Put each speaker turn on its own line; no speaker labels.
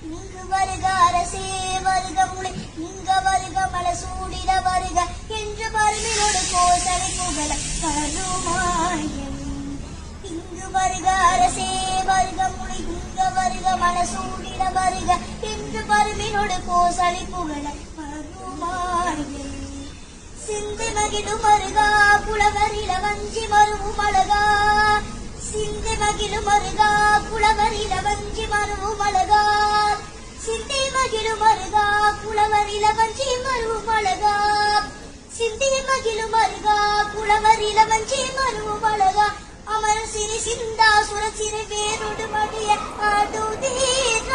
இங்கு வருக அரசே வருக முளை இங்க வருக மலசூடிட வருக என்று மருமினோடு கோசலை புகழ கருமாயம். இங்கு வருக அரசே வருக முளை இங்க வருக மலசூடிட வருக என்று மருமினோடு கோசலை புகழ கருமாயம். சிந்தி மகிழும் மருகா புலவரில வஞ்சி மருவும் அழகா சிந்தி மகிழும் மருகா புலவரில வஞ்சி மருவும் அழகா சிந்தி மகிழும் மருகா புலவரில வஞ்சி மருவும் அழகா சிந்தி மகிழும் மருகா புலவரில வஞ்சி மருவும் அழகா அமர் சிறி சிந்தா சுரசிறை வேரோடு மடிய ஆடுதீர்